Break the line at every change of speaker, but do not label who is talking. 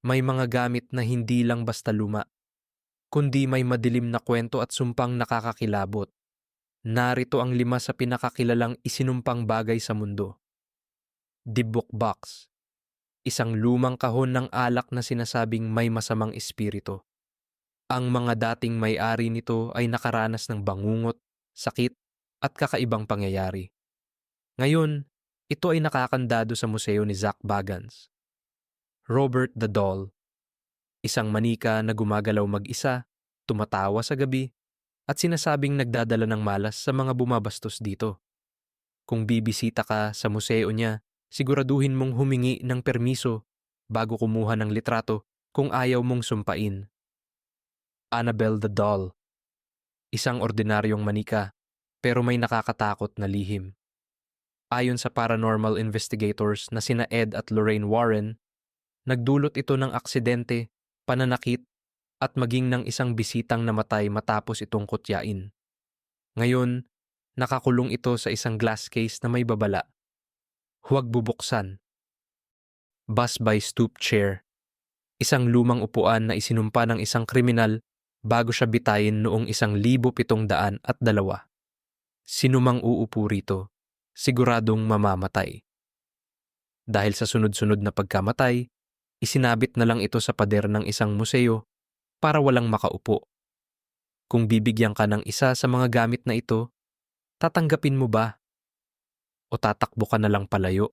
May mga gamit na hindi lang basta luma, kundi may madilim na kwento at sumpang nakakakilabot. Narito ang 5 sa pinakakilalang isinumpang bagay sa mundo. The Book Box, isang lumang kahon ng alak na sinasabing may masamang espiritu. Ang mga dating may-ari nito ay nakaranas ng bangungot, sakit, at kakaibang pangyayari. Ngayon, ito ay nakakandado sa museo ni Zak Bagans. Robert the Doll, isang manika na gumagalaw mag-isa, tumatawa sa gabi, at sinasabing nagdadala ng malas sa mga bumabastos dito. Kung bibisita ka sa museo niya, siguraduhin mong humingi ng permiso bago kumuha ng litrato kung ayaw mong sumpain. Annabelle the Doll, isang ordinaryong manika pero may nakakatakot na lihim. Ayon sa paranormal investigators na sina Ed at Lorraine Warren, nagdulot ito ng aksidente, pananakit, at maging ng isang bisitang namatay matapos itong kutyain. Ngayon, nakakulong ito sa isang glass case na may babala. Huwag bubuksan. Bus by Stoop Chair, isang lumang upuan na isinumpa ng isang kriminal bago siya bitayin noong 1702. Sinumang uupo rito, siguradong mamamatay. Dahil sa sunod-sunod na pagkamatay, isinabit na lang ito sa pader ng isang museo para walang makaupo. Kung bibigyan ka ng isa sa mga gamit na ito, tatanggapin mo ba? O tatakbo ka na lang palayo?